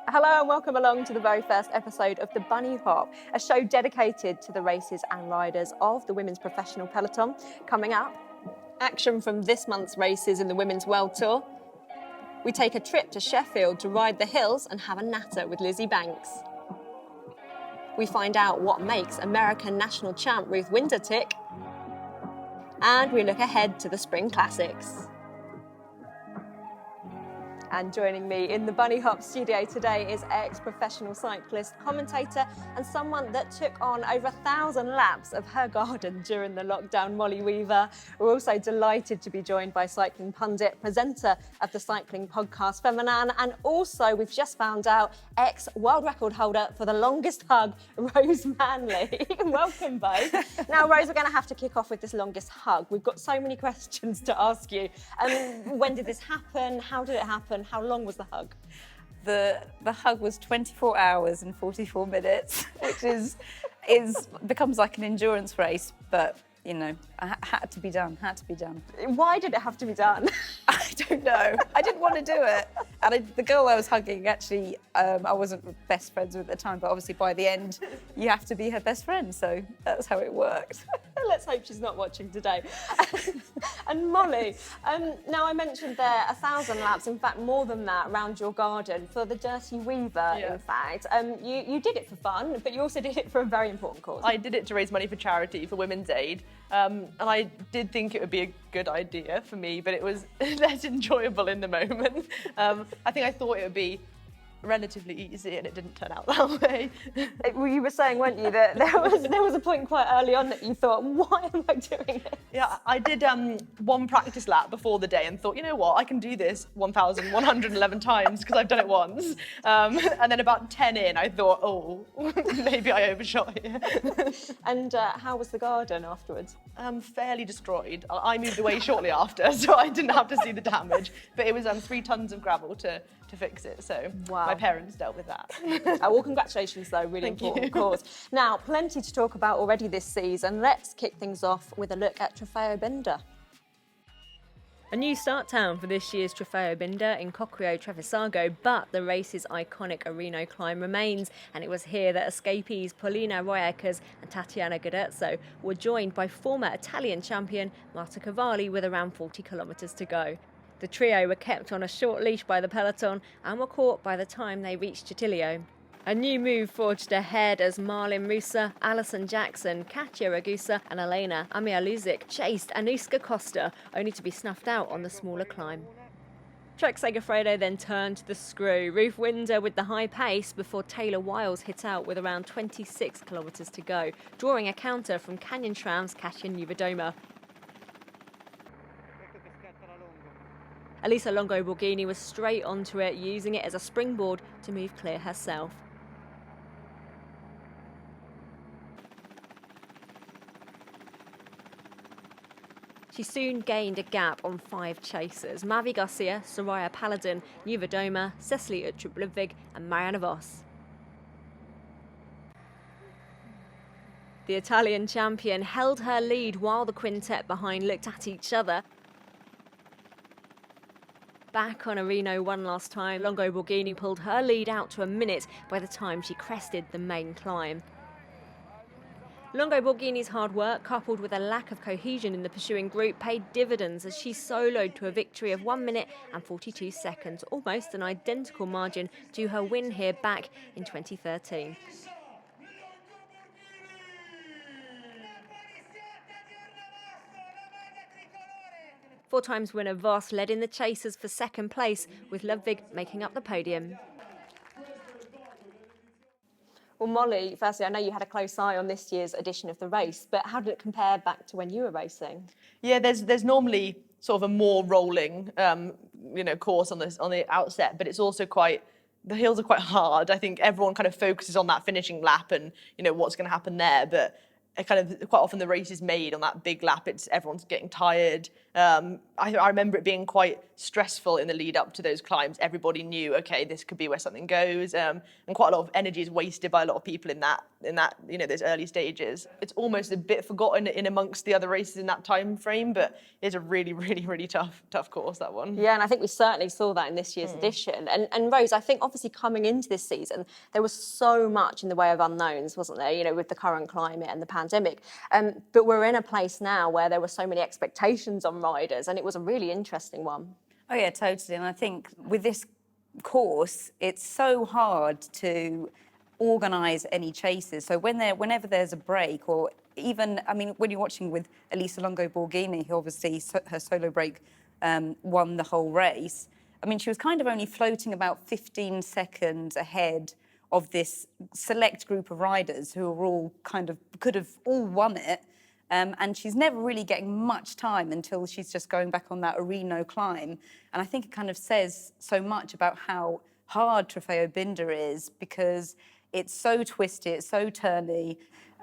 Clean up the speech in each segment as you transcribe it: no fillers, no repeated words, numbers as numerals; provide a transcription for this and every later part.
Hello and welcome along to the very first episode of the Bunnyhop, a show dedicated to the races and riders of the women's professional peloton. Coming up, action from this month's races in the Women's World Tour. We take a trip to Sheffield to ride the hills and have a natter with Lizzie Banks. We find out what makes American national champ Ruth Winder tick. And we look ahead to the Spring Classics. And joining me in the Bunnyhop studio today is ex-professional cyclist, commentator, and someone that took on over 1,000 laps of her garden during the lockdown, Molly Weaver. We're also delighted to be joined by cycling pundit, presenter of the cycling podcast Feminine, and also we've just found out ex-world record holder for the longest hug, Rose Manley. Welcome both. Now, Rose, we're going to have to kick off with this longest hug. We've got so many questions to ask you. When did this happen? How did it happen? How long was the hug? The hug was 24 hours and 44 minutes, which becomes like an endurance race, but you know, had to be done. Why did it have to be done? I don't know. I didn't want to do it. And the girl I was hugging, actually, I wasn't best friends with at the time, but obviously by the end, you have to be her best friend. So that's how it worked. Let's hope she's not watching today. And Molly, now I mentioned there 1,000 laps, in fact, more than that, around your garden for the Dirty Weaver, in fact. You did it for fun, but you also did it for a very important cause. I did it to raise money for charity, for Women's Aid. And I did think it would be a good idea for me, but it was less enjoyable in the moment. I think I thought it would be relatively easy, and it didn't turn out that way. You were saying, weren't you, that there was a point quite early on that you thought, why am I doing this? Yeah, I did one practice lap before the day and thought, you know what, I can do this 1,111 times because I've done it once. And then about 10 in, I thought, oh, maybe I overshot here. And how was the garden afterwards? Fairly destroyed. I moved away shortly after, so I didn't have to see the damage. But it was 3 tons of gravel to fix it, so my parents dealt with that. Well, congratulations though, really important cause. Now, plenty to talk about already this season. Let's kick things off with a look at Trofeo Binda. A new start town for this year's Trofeo Binda in Cocrio Trevisago, but the race's iconic Areno climb remains, and it was here that escapees Paulina Royakers and Tatiana Gudurzo were joined by former Italian champion Marta Cavalli with around 40 kilometres to go. The trio were kept on a short leash by the peloton and were caught by the time they reached Gitilio. A new move forged ahead as Marlin Musa, Alison Jackson, Katja Ragusa and Elena Amialuzic chased Anuska Costa, only to be snuffed out on the smaller climb. Trek Segafredo then turned to the screw. Ruth Winder with the high pace before Taylor Wiles hit out with around 26 kilometres to go, drawing a counter from Canyon SRAM's Kasia Niewiadoma. Elisa Longo Burgini was straight onto it, using it as a springboard to move clear herself. She soon gained a gap on 5 chasers: Mavi Garcia, Soraya Paladin, Niewiadoma, Cecily Uttrup-Ludwig and Marianne Vos. The Italian champion held her lead while the quintet behind looked at each other. Back on Areno one last time, Longo Burgini pulled her lead out to a minute by the time she crested the main climb. Longo Burgini's hard work, coupled with a lack of cohesion in the pursuing group, paid dividends as she soloed to a victory of 1 minute and 42 seconds, almost an identical margin to her win here back in 2013. Four times winner Vos led in the chasers for second place, with Ludwig making up the podium. Well, Molly, firstly, I know you had a close eye on this year's edition of the race, but how did it compare back to when you were racing? Yeah, there's normally sort of a more rolling, course on the outset, but it's also the hills are quite hard. I think everyone kind of focuses on that finishing lap and what's going to happen there, but kind of quite often the race is made on that big lap. Everyone's getting tired. I remember it being quite stressful in the lead up to those climbs. Everybody knew, okay, this could be where something goes, and quite a lot of energy is wasted by a lot of people in that those early stages. It's almost a bit forgotten in amongst the other races in that time frame, but it's a really, really, really tough course, that one. Yeah, and I think we certainly saw that in this year's edition. And Rose, I think obviously coming into this season, there was so much in the way of unknowns, wasn't there? With the current climate and the pandemic. But we're in a place now where there were so many expectations on riders, and it was a really interesting one. Oh yeah, totally. And I think with this course, it's so hard to organise any chases. So whenever there's a break, or even, I mean, when you're watching with Elisa Longo Burgini, who obviously her solo break won the whole race. I mean, she was kind of only floating about 15 seconds ahead of this select group of riders who are all could have all won it. And she's never really getting much time until she's just going back on that Areno climb. And I think it kind of says so much about how hard Trofeo Binda is, because it's so twisty, it's so turny.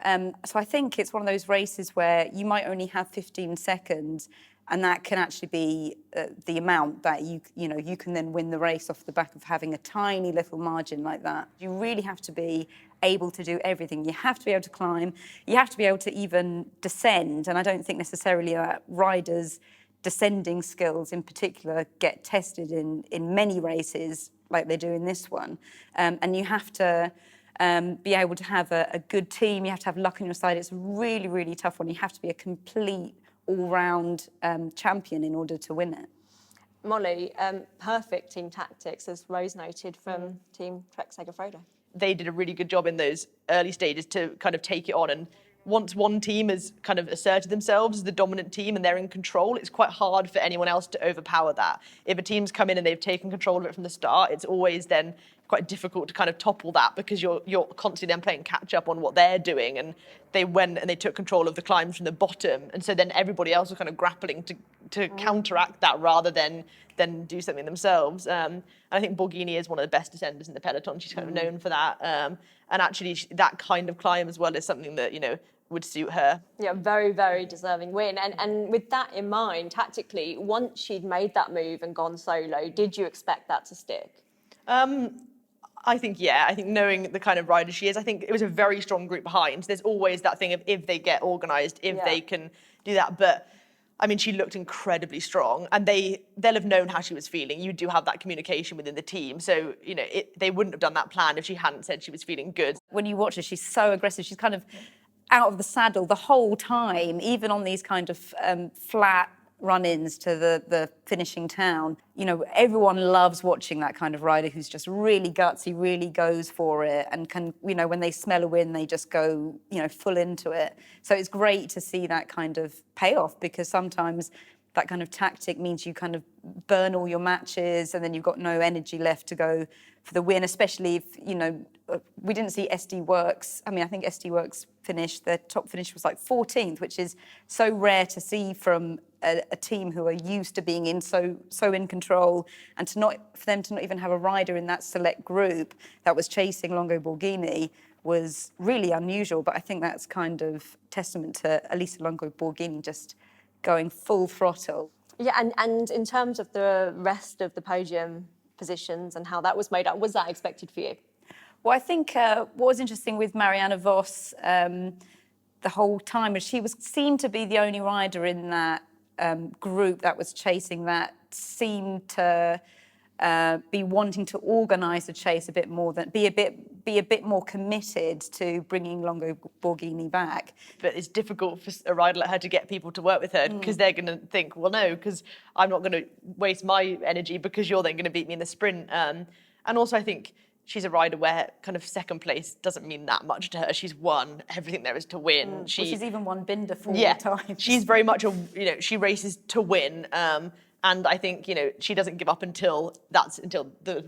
So I think it's one of those races where you might only have 15 seconds, and that can actually be the amount that you can then win the race off the back of having a tiny little margin like that. You really have to be able to do everything. You have to be able to climb. You have to be able to even descend. And I don't think necessarily that riders' descending skills in particular get tested in many races like they do in this one. And you have to be able to have a good team. You have to have luck on your side. It's a really, really tough one. You have to be a complete all-round champion in order to win it. Molly, perfect team tactics, as Rose noted, from Team Trek Segafredo. They did a really good job in those early stages to kind of take it on. And once one team has kind of asserted themselves as the dominant team and they're in control, it's quite hard for anyone else to overpower that. If a team's come in and they've taken control of it from the start, it's always then quite difficult to kind of topple that, because you're constantly then playing catch up on what they're doing. And they went and they took control of the climbs from the bottom, and so then everybody else was kind of grappling to counteract that rather than do something themselves. And I think Burgini is one of the best descenders in the peloton. She's kind of known for that, and actually that kind of climb as well is something that would suit her. Yeah, very, very deserving win. And with that in mind, tactically, once she'd made that move and gone solo, did you expect that to stick? I think knowing the kind of rider she is, I think it was a very strong group behind. There's always that thing of if they get organised, if they can do that. But I mean, she looked incredibly strong, and they'll have known how she was feeling. You do have that communication within the team, so they wouldn't have done that plan if she hadn't said she was feeling good. When you watch her, she's so aggressive. She's kind of out of the saddle the whole time, even on these kind of flat run-ins to the finishing town. Everyone loves watching that kind of rider who's just really gutsy, really goes for it, and can, when they smell a win, they just go, full into it. So it's great to see that kind of payoff, because sometimes that kind of tactic means you kind of burn all your matches and then you've got no energy left to go for the win, especially if, we didn't see SD Works. I mean, I think SD Works their top finish was like 14th, which is so rare to see from a team who are used to being so in control, and for them to not even have a rider in that select group that was chasing Longo Burgini was really unusual. But I think that's kind of testament to Elisa Longo Burgini just going full throttle. Yeah, and in terms of the rest of the podium positions and how that was made up, was that expected for you? Well, I think what was interesting with Marianne Vos the whole time is she seemed to be the only rider in that group that was chasing that seemed to be wanting to organise the chase a bit more, be a bit more committed to bringing Longo Burgini back. But it's difficult for a rider like her to get people to work with her, because they're going to think, well, no, because I'm not going to waste my energy because you're then going to beat me in the sprint. And also, I think she's a rider where kind of second place doesn't mean that much to her. She's won everything there is to win. She's even won Binda 4 times. She's very much she races to win. And I think, she doesn't give up until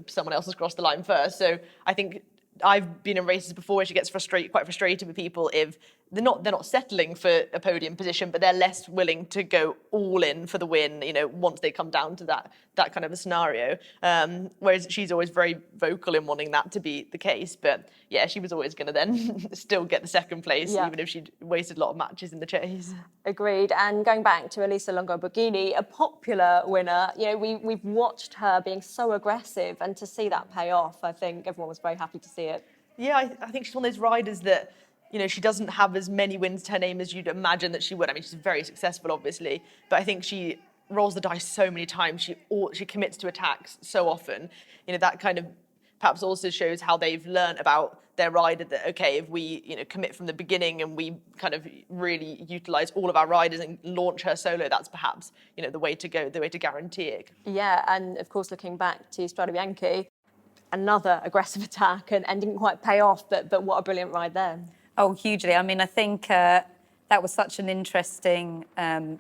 someone else has crossed the line first. So I think I've been in races before where she gets quite frustrated with people if they're not settling for a podium position, but they're less willing to go all in for the win, once they come down to that kind of a scenario. Whereas she's always very vocal in wanting that to be the case. But yeah, she was always going to then still get the second place, even if she'd wasted a lot of matches in the chase. Agreed. And going back to Elisa Longo Burgini, a popular winner, we've watched her being so aggressive, and to see that pay off, I think everyone was very happy to see it. Yeah, I think she's one of those riders that, she doesn't have as many wins to her name as you'd imagine that she would. I mean, she's very successful, obviously, but I think she rolls the dice so many times. She commits to attacks so often. That kind of perhaps also shows how they've learned about their rider, that, okay, if we, commit from the beginning and we kind of really utilise all of our riders and launch her solo, that's perhaps, the way to go, the way to guarantee it. Yeah, and of course, looking back to Strade Bianche, another aggressive attack and didn't quite pay off, but what a brilliant ride there. Oh, hugely. I mean, I think that was such an interesting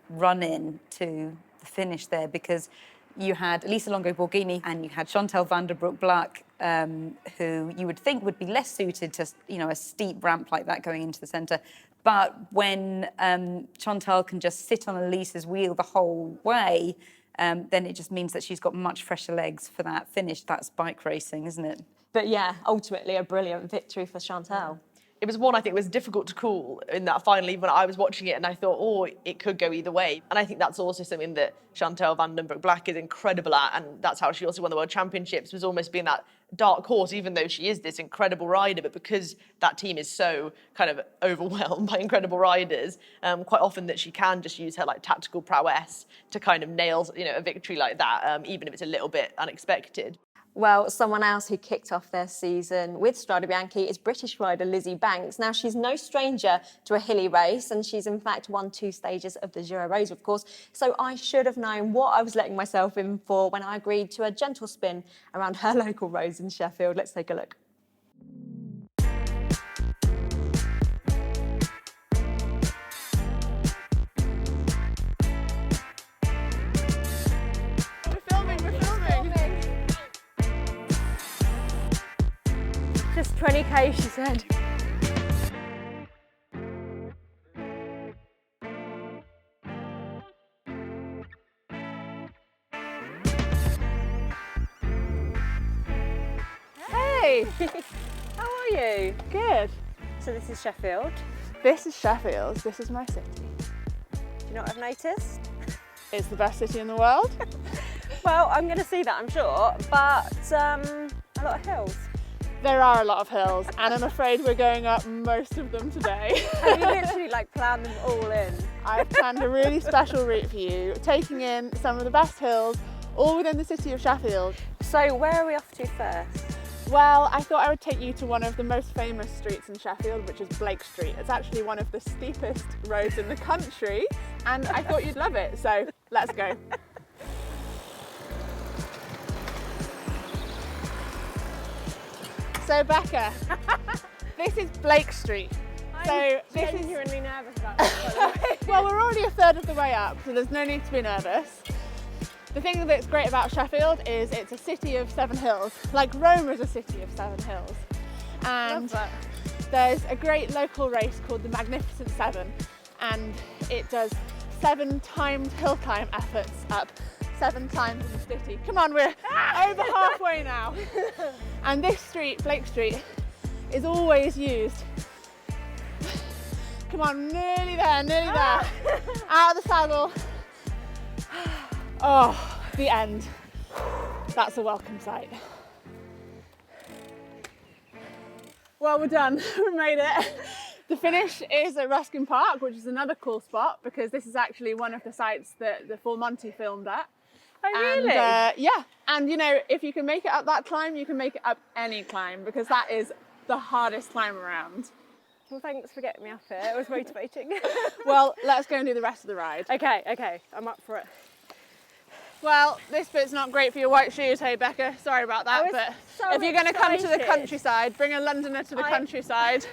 run-in to the finish there, because you had Elisa Longo Borghini and you had Chantal van der Broek-Black, who you would think would be less suited to, a steep ramp like that going into the centre. But when Chantal can just sit on Elisa's wheel the whole way, then it just means that she's got much fresher legs for that finish. That's bike racing, isn't it? But yeah, ultimately a brilliant victory for Chantal. It was one I think was difficult to call in that final, even when I was watching it, and I thought, it could go either way. And I think that's also something that Chantal van der Broek-Black is incredible at, and that's how she also won the World Championships, was almost being that dark horse, even though she is this incredible rider, but because that team is so kind of overwhelmed by incredible riders, quite often that she can just use her tactical prowess to kind of nail, a victory like that, even if it's a little bit unexpected. Well, someone else who kicked off their season with Strade Bianche is British rider Lizzie Banks. Now, she's no stranger to a hilly race, and she's in fact won 2 stages of the Giro Rosa, of course. So I should have known what I was letting myself in for when I agreed to a gentle spin around her local roads in Sheffield. Let's take a look. Just 20k, she said. Hey! How are you? Good. So this is Sheffield. This is Sheffield. This is my city. Do you know what I've noticed? It's the best city in the world. Well, I'm going to see that, I'm sure, but a lot of hills. There are a lot of hills, and I'm afraid we're going up most of them today. Have you literally planned them all in? I've planned a really special route for you, taking in some of the best hills, all within the city of Sheffield. So where are we off to first? Well, I thought I would take you to one of the most famous streets in Sheffield, which is Blake Street. It's actually one of the steepest roads in the country, and I thought you'd love it, so let's go. So Becca, this is Blake Street. I'm genuinely nervous about this, by the way. Well, we're already a third of the way up, so there's no need to be nervous. The thing that's great about Sheffield is it's a city of 7 hills, like Rome is a city of 7 hills. And there's a great local race called the Magnificent 7, and it does 7 timed hill climb efforts up 7 times in the city. Come on, we're over halfway now. And this street, Blake Street, is always used. Come on, nearly there, nearly there. Out of the saddle. Oh, the end. That's a welcome sight. Well, we're done. We made it. The finish is at Ruskin Park, which is another cool spot because this is actually one of the sites that the Full Monty filmed at. Oh, really? And, yeah, and if you can make it up that climb, you can make it up any climb because that is the hardest climb around. Well, thanks for getting me up here. It was motivating. Well, let's go and do the rest of the ride. Okay, I'm up for it. Well, this bit's not great for your white shoes, hey Becca. Sorry about that, but so if you're going to come to the excited. countryside, bring a Londoner to the countryside.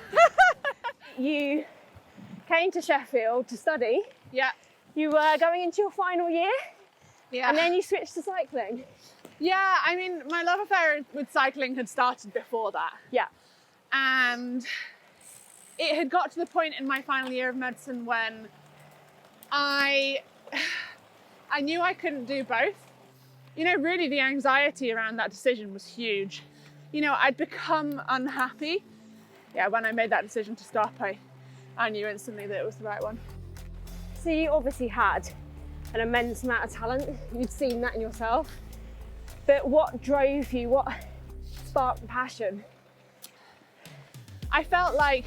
You came to Sheffield to study. Yeah. You were going into your final year. Yeah. And then you switched to cycling. Yeah, I mean, my love affair with cycling had started before that. Yeah. And it had got to the point in my final year of medicine when I knew I couldn't do both. You know, really the anxiety around that decision was huge. You know, I'd become unhappy. Yeah, when I made that decision to stop, I knew instantly that it was the right one. So you obviously had an immense amount of talent. You'd seen that in yourself. But what drove you? What sparked the passion? I felt like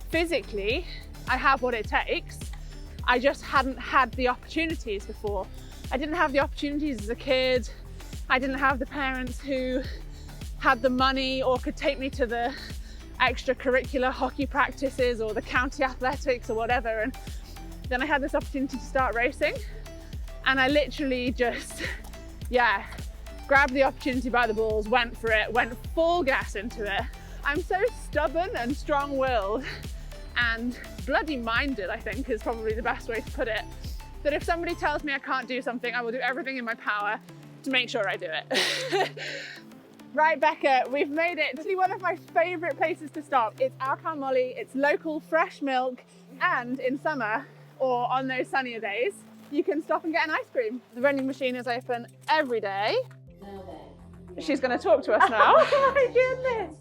physically I have what it takes. I just hadn't had the opportunities before. I didn't have the opportunities as a kid. I didn't have the parents who had the money or could take me to the extracurricular hockey practices or the county athletics or whatever. And then I had this opportunity to start racing, and I literally just, grabbed the opportunity by the balls, went for it, went full gas into it. I'm so stubborn and strong-willed and bloody minded, I think is probably the best way to put it, that if somebody tells me I can't do something, I will do everything in my power to make sure I do it. Right, Becca, we've made it to one of my favourite places to stop. It's Alcan Molly, it's local fresh milk, and in summer, or on those sunnier days, you can stop and get an ice cream. The vending machine is open every day. She's going to talk to us now. Oh my goodness!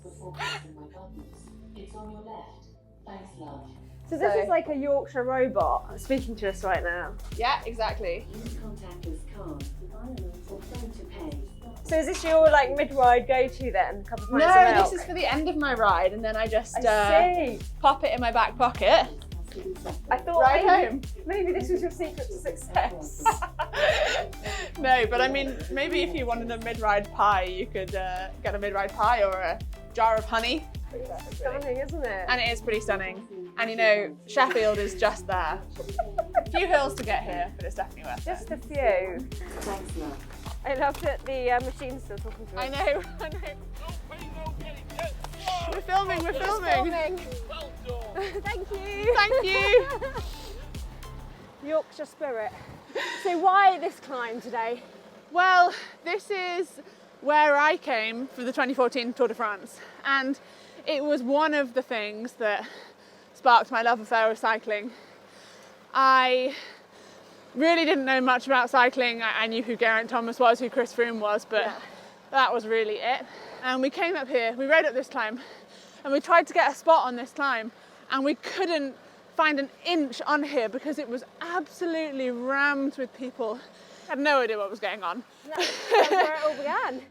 It's on your left. Thanks, love. So this is like a Yorkshire robot speaking to us right now. Yeah, exactly. Use contactless card, or phone to pay. So is this your like mid-ride go-to then? A couple of pints of No, milk? this is for the end of my ride, and then I just I see. pop it in my back pocket. I thought maybe this was your secret to success. No, but I mean, maybe if you wanted a mid-ride pie, you could get a mid-ride pie or a jar of honey. Stunning, isn't it? And it is pretty stunning. And you know, Sheffield is just there. A few hills to get here, but it's definitely worth it. Just a few. Thanks, love. I love that the machine's still talking to us. I know. We're filming. Thank you. Thank you. Yorkshire spirit. So why this climb today? Well, this is where I came for the 2014 Tour de France, and it was one of the things that sparked my love affair with cycling. I really didn't know much about cycling. I knew who Geraint Thomas was, who Chris Froome was, but that was really it. And we came up here, we rode up this climb, and we tried to get a spot on this climb, and we couldn't find an inch on here because it was absolutely rammed with people. I had no idea what was going on. That's where it all began.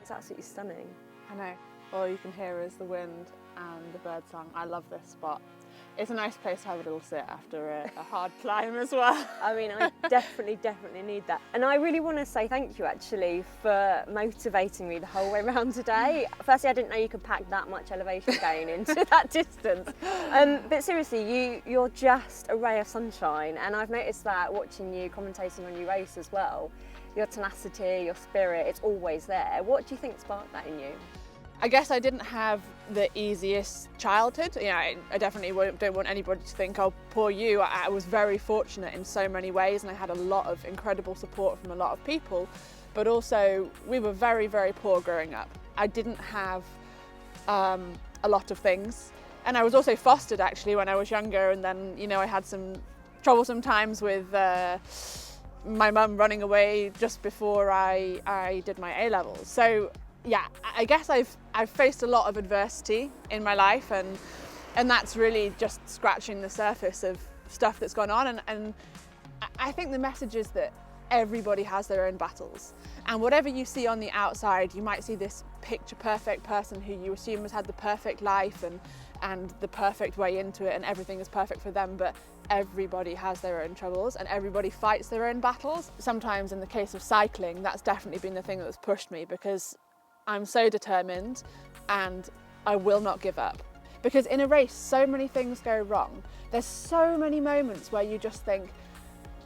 It's absolutely stunning. I know. All you can hear is the wind and the bird song. I love this spot. It's a nice place to have a little sit after a hard climb as well. I mean, I definitely need that. And I really want to say thank you actually for motivating me the whole way around today. Firstly, I didn't know you could pack that much elevation gain into that distance. But seriously, you're just a ray of sunshine. And I've noticed that watching you, commentating on your race as well, your tenacity, your spirit, it's always there. What do you think sparked that in you? I guess I didn't have the easiest childhood. You know, I definitely don't want anybody to think, oh, poor you. I was very fortunate in so many ways, and I had a lot of incredible support from a lot of people, but also we were very, very poor growing up. I didn't have a lot of things, and I was also fostered actually when I was younger, and then, you know, I had some troublesome times with my mum running away just before I did my A-levels. So yeah, I guess I've faced a lot of adversity in my life, and that's really just scratching the surface of stuff that's gone on. And I think the message is that everybody has their own battles, and whatever you see on the outside, you might see this picture perfect person who you assume has had the perfect life and the perfect way into it, and everything is perfect for them, but everybody has their own troubles and everybody fights their own battles. Sometimes in the case of cycling, that's definitely been the thing that's pushed me, because I'm so determined and I will not give up. Because in a race, so many things go wrong. There's so many moments where you just think,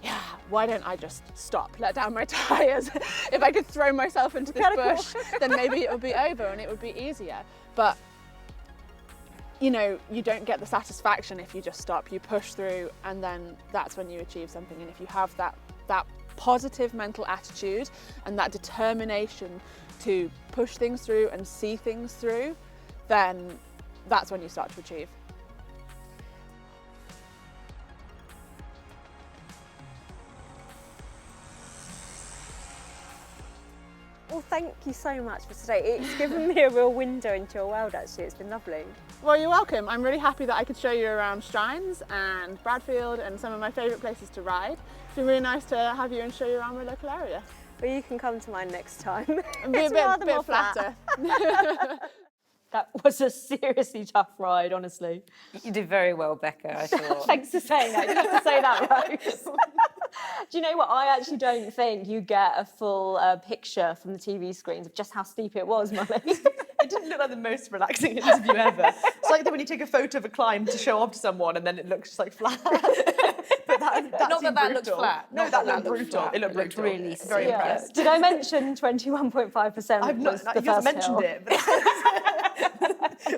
yeah, why don't I just stop, let down my tyres? If I could throw myself into this bush, then maybe it would be over and it would be easier. But, you know, you don't get the satisfaction if you just stop. You push through, and then that's when you achieve something. And if you have that positive mental attitude and that determination to push things through and see things through, then that's when you start to achieve. Well, thank you so much for today. It's given me a real window into your world, actually. It's been lovely. Well, you're welcome. I'm really happy that I could show you around Strines and Bradfield and some of my favourite places to ride. It's been really nice to have you and show you around my local area. Well, you can come to mine next time. And be a bit flatter. That was a seriously tough ride, honestly. You did very well, Becca, I thought. Thanks for saying that. You have to say that, Rose. Do you know what? I actually don't think you get a full picture from the TV screens of just how steep it was, Molly. It didn't look like the most relaxing interview ever. It's like when you take a photo of a climb to show off to someone and then it looks just like flat. But that Not seemed that brutal. looks flat. No, Not that that looked looks brutal. flat. It looked It looked brutal. really Very steep. impressed. Did I mention 21.5% I've was not, the you haven't first mentioned hill? it, but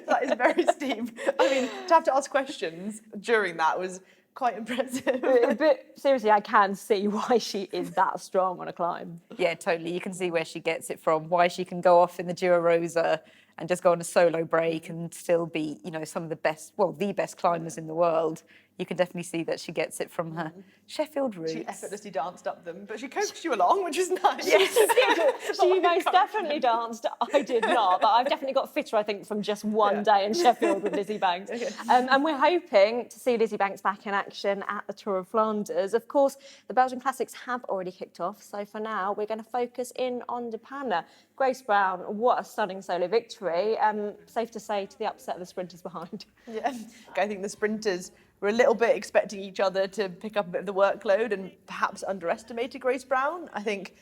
that is very steep. I mean, to have to ask questions during that was quite impressive. But seriously, I can see why she is that strong on a climb. Yeah, totally. You can see where she gets it from, why she can go off in the Giro Rosa and just go on a solo break and still be, you know, some of the best, well, the best climbers in the world. You can definitely see that she gets it from her Sheffield roots. She effortlessly danced up them, but she coaxed you along, which was nice. She most definitely danced. I did not, but I've definitely got fitter, I think, from just one day in Sheffield with Lizzie Banks. And we're hoping to see Lizzie Banks back in action at the Tour of Flanders. Of course, the Belgian Classics have already kicked off, so for now, we're going to focus in on the Panne. Grace Brown, what a stunning solo victory. Safe to say, to the upset of the sprinters behind. Yeah, I think the sprinters were a little bit expecting each other to pick up a bit of the workload and perhaps underestimated Grace Brown. I think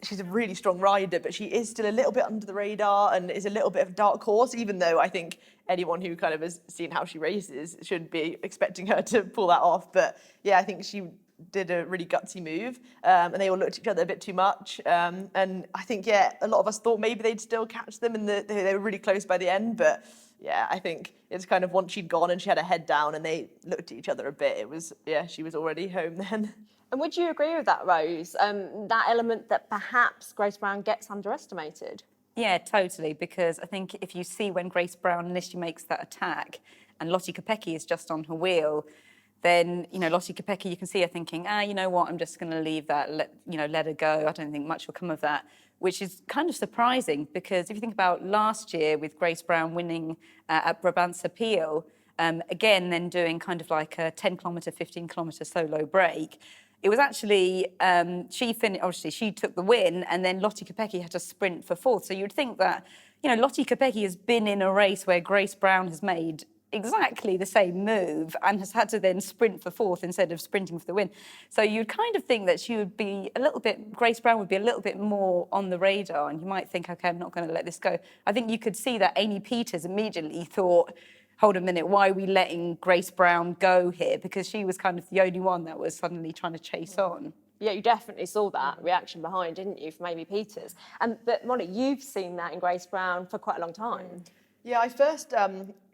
she's a really strong rider, but she is still a little bit under the radar and is a little bit of a dark horse, even though I think anyone who kind of has seen how she races should be expecting her to pull that off. But yeah, I think she did a really gutsy move and they all looked at each other a bit too much. And I think, yeah, a lot of us thought maybe they'd still catch them and they were really close by the end, but yeah, I think it's kind of once she'd gone and she had her head down and they looked at each other a bit, it was, yeah, she was already home then. And would you agree with that, Rose? That element that perhaps Grace Brown gets underestimated? Yeah, totally, because I think if you see when Grace Brown initially makes that attack and Lottie Kopecky is just on her wheel, then, you know, Lottie Kopecky, you can see her thinking, you know what, I'm just going to leave that, let her go. I don't think much will come of that, which is kind of surprising because if you think about last year with Grace Brown winning at Brabantse Peel, again, then doing kind of like a 10 kilometre, 15 kilometre solo break, it was actually, obviously she took the win and then Lottie Kopecky had to sprint for fourth. So you'd think that, you know, Lottie Kopecky has been in a race where Grace Brown has made exactly the same move and has had to then sprint for fourth instead of sprinting for the win. So you'd kind of think that she would be Grace Brown would be a little bit more on the radar and you might think, okay, I'm not going to let this go. I think you could see that Amy Peters immediately thought, hold a minute, why are we letting Grace Brown go here? Because she was kind of the only one that was suddenly trying to chase on. Yeah, you definitely saw that reaction behind, didn't you, from Amy Peters? But Molly, you've seen that in Grace Brown for quite a long time. Yeah, I first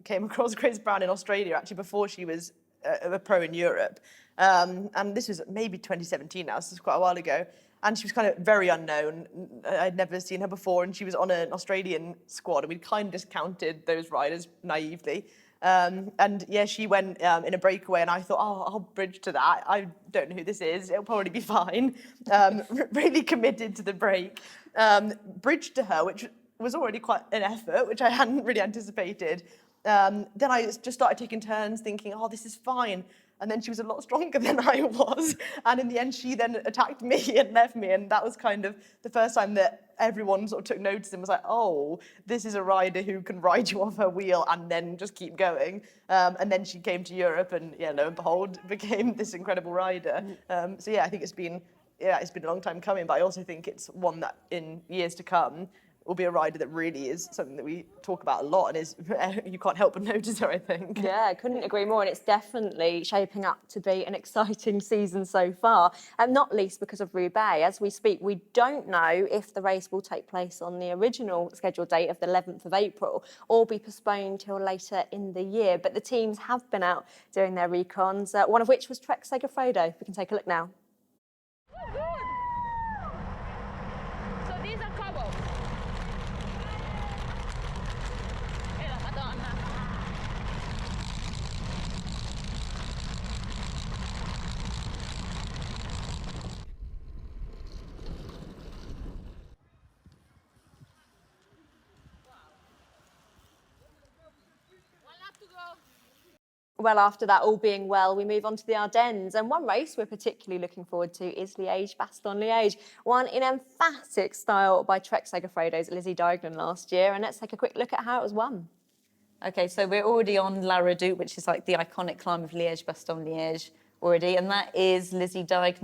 came across Grace Brown in Australia, actually, before she was a pro in Europe. And this was maybe 2017 now, so this is quite a while ago. And she was kind of very unknown. I'd never seen her before, and she was on an Australian squad, and we'd kind of discounted those riders naively. And yeah, she went in a breakaway, and I thought, oh, I'll bridge to that. I don't know who this is. It'll probably be fine. Really committed to the break. Bridged to her, which was already quite an effort, which I hadn't really anticipated. Then I just started taking turns thinking, oh, this is fine. And then she was a lot stronger than I was. And in the end, she then attacked me and left me. And that was kind of the first time that everyone sort of took notice and was like, oh, this is a rider who can ride you off her wheel and then just keep going. And then she came to Europe and, yeah, lo and behold, became this incredible rider. So, yeah, I think it's been a long time coming, but I also think it's one that in years to come will be a rider that really is something that we talk about a lot and is you can't help but notice her, I think. Yeah, I couldn't agree more, and it's definitely shaping up to be an exciting season so far, and not least because of Roubaix. As we speak, we don't know if the race will take place on the original scheduled date of the 11th of April or be postponed till later in the year, but the teams have been out doing their recons, one of which was Trek Segafredo. We can take a look now. Well, after that, all being well, we move on to the Ardennes. And one race we're particularly looking forward to is Liège-Bastogne-Liège, won in emphatic style by Trek Segafredo's Lizzie Banks last year. And let's take a quick look at how it was won. Okay, so we're already on La Redoute, which is like the iconic climb of Liège-Bastogne-Liège already. And that is Lizzie Banks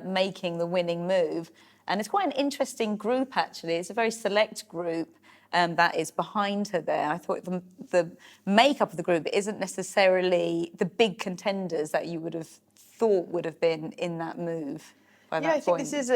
making the winning move. And it's quite an interesting group, actually. It's a very select group. That is behind her there. I thought the makeup of the group isn't necessarily the big contenders that you would have thought would have been in that move by that point. I think this is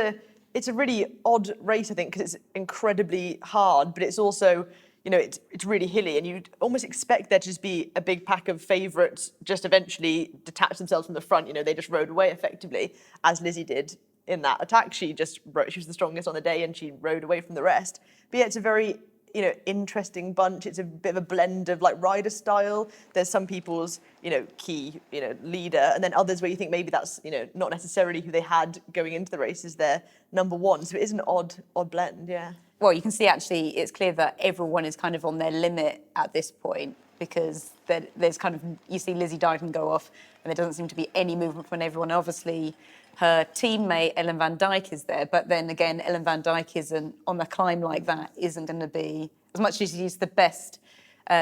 it's a really odd race, I think, because it's incredibly hard, but it's also, you know, it's really hilly, and you'd almost expect there to just be a big pack of favourites just eventually detach themselves from the front. You know, they just rode away effectively, as Lizzie did in that attack. She was the strongest on the day, and she rode away from the rest. But yeah, it's a very, you know, interesting bunch. It's a bit of a blend of like rider style. There's some people's, you know, key, you know, leader, and then others where you think maybe that's, you know, not necessarily who they had going into the race as their number one. So it is an odd blend, yeah. Well, you can see actually it's clear that everyone is kind of on their limit at this point, because there's kind of, you see Lizzie Banks go off and there doesn't seem to be any movement from everyone. Obviously, her teammate Ellen van Dijk is there, but then again, Ellen van Dijk isn't, on a climb like that, isn't going to be, as much as she's the best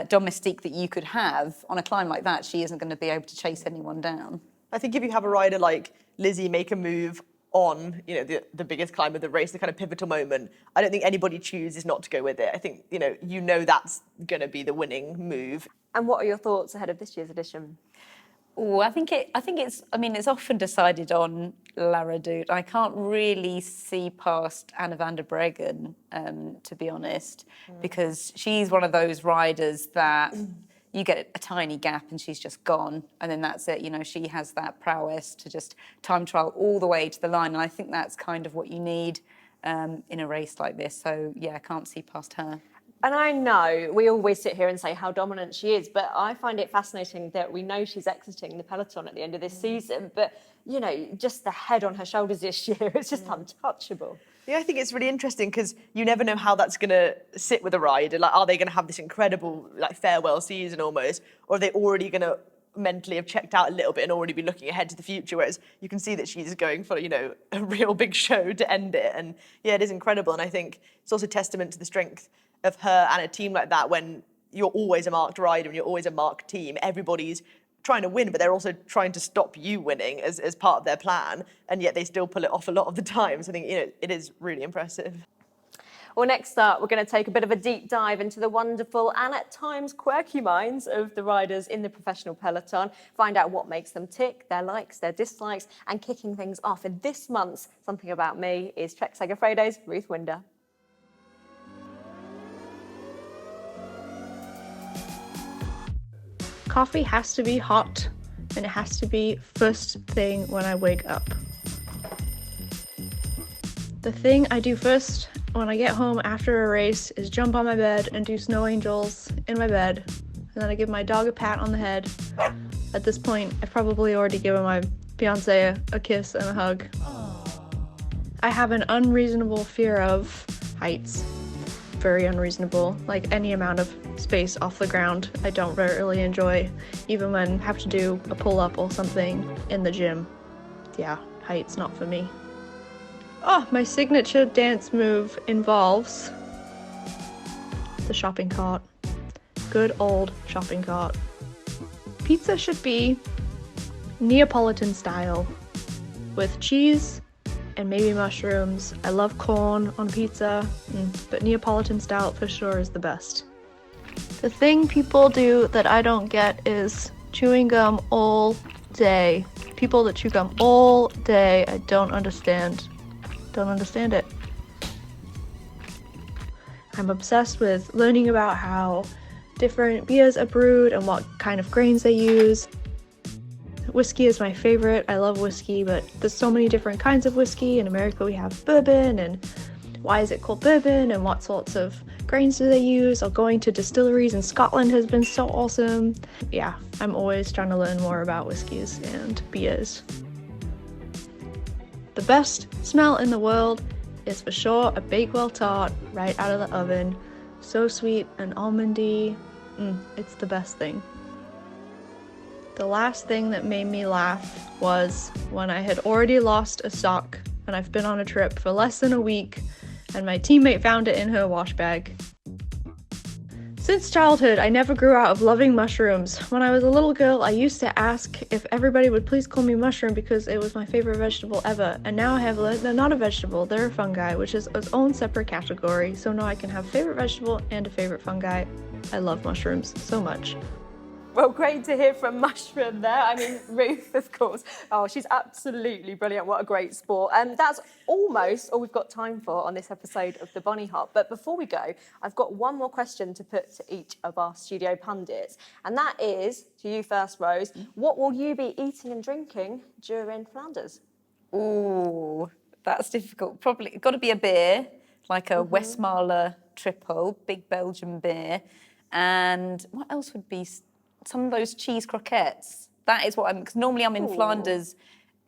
domestique that you could have, on a climb like that, she isn't going to be able to chase anyone down. I think if you have a rider like Lizzie make a move on, you know, the biggest climb of the race, the kind of pivotal moment, I don't think anybody chooses not to go with it. I think, you know that's going to be the winning move. And what are your thoughts ahead of this year's edition? Oh, I think it's often decided on La Redoute. I can't really see past Anna van der Breggen, to be honest, because she's one of those riders that you get a tiny gap and she's just gone, and then that's it. You know, she has that prowess to just time trial all the way to the line, and I think that's kind of what you need in a race like this. So, yeah, I can't see past her. And I know we always sit here and say how dominant she is, but I find it fascinating that we know she's exiting the peloton at the end of this season, but, you know, just the head on her shoulders this year is just untouchable. Yeah, I think it's really interesting because you never know how that's going to sit with a rider. Like, are they going to have this incredible, like, farewell season almost, or are they already going to mentally have checked out a little bit and already be looking ahead to the future? Whereas you can see that she's going for, you know, a real big show to end it. And yeah, it is incredible. And I think it's also testament to the strength of her and a team like that. When you're always a marked rider and you're always a marked team, everybody's trying to win, but they're also trying to stop you winning as part of their plan, and yet they still pull it off a lot of the time. So I think, you know, it is really impressive. Well, next up, we're going to take a bit of a deep dive into the wonderful and at times quirky minds of the riders in the professional peloton, find out what makes them tick, their likes, their dislikes, and kicking things off in this month's Something About Me is Trek Segafredo's Ruth Winder. Coffee has to be hot, and it has to be first thing when I wake up. The thing I do first when I get home after a race is jump on my bed and do snow angels in my bed, and then I give my dog a pat on the head. At this point, I've probably already given my fiancé a kiss and a hug. I have an unreasonable fear of heights. Very unreasonable, like any amount of space off the ground I don't really enjoy, even when I have to do a pull-up or something in the gym. Yeah, heights not for me. Oh, my signature dance move involves the shopping cart. Good old shopping cart. Pizza should be Neapolitan style with cheese and maybe mushrooms. I love corn on pizza, but Neapolitan style for sure is the best. The thing people do that I don't get is chewing gum all day. People that chew gum all day, I don't understand. Don't understand it. I'm obsessed with learning about how different beers are brewed and what kind of grains they use. Whiskey is my favorite. I love whiskey, but there's so many different kinds of whiskey. In America, we have bourbon, and why is it called bourbon, and what sorts of grains do they use? Or going to distilleries in Scotland has been so awesome. Yeah, I'm always trying to learn more about whiskeys and beers. The best smell in the world is for sure a Bakewell tart right out of the oven. So sweet and almondy. It's the best thing. The last thing that made me laugh was when I had already lost a sock and I've been on a trip for less than a week and my teammate found it in her wash bag. Since childhood, I never grew out of loving mushrooms. When I was a little girl, I used to ask if everybody would please call me mushroom because it was my favorite vegetable ever. And now I have learned they're not a vegetable, they're a fungi, which is its own separate category. So now I can have favorite vegetable and a favorite fungi. I love mushrooms so much. Well, great to hear from Mushroom there. I mean, Ruth, of course. Oh, she's absolutely brilliant. What a great sport. And that's almost all we've got time for on this episode of the Bunnyhop. But before we go, I've got one more question to put to each of our studio pundits. And that is, to you first, Rose, what will you be eating and drinking during Flanders? Ooh, that's difficult. Probably got to be a beer, like a Westmaler triple, big Belgian beer. And what else would be... some of those cheese croquettes. That is what I'm... because normally I'm in Flanders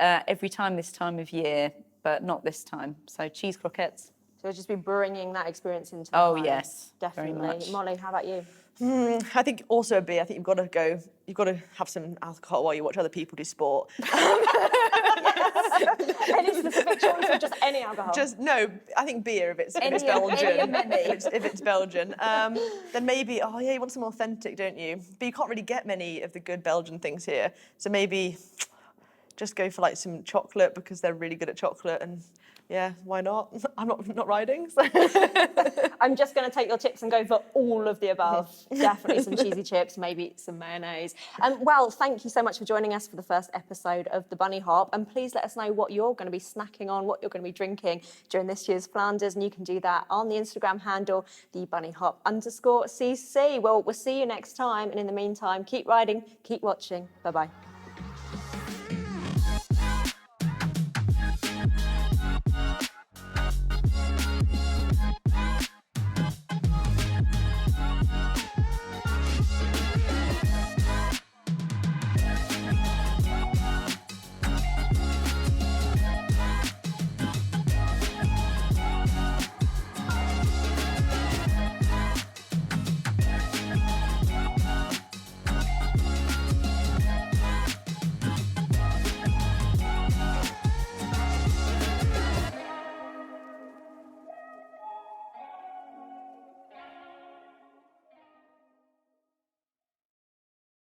every time this time of year, but not this time. So cheese croquettes. So just be bringing that experience into Oh, home. yes. Definitely. Very much. Molly, how about you? I think also a beer. I think you've got to have some alcohol while you watch other people do sport. Any specific choice or just any alcohol? No, I think beer if it's Belgian. If it's Belgian. Then maybe, you want some authentic, don't you? But you can't really get many of the good Belgian things here. So maybe just go for like some chocolate because they're really good at chocolate and yeah, why not? I'm not riding. So. I'm just going to take your tips and go for all of the above. Definitely some cheesy chips, maybe some mayonnaise. Well, thank you so much for joining us for the first episode of the Bunnyhop. And please let us know what you're going to be snacking on, what you're going to be drinking during this year's Flanders. And you can do that on the Instagram handle, the Bunnyhop_CC. Well, we'll see you next time. And in the meantime, keep riding, keep watching. Bye-bye.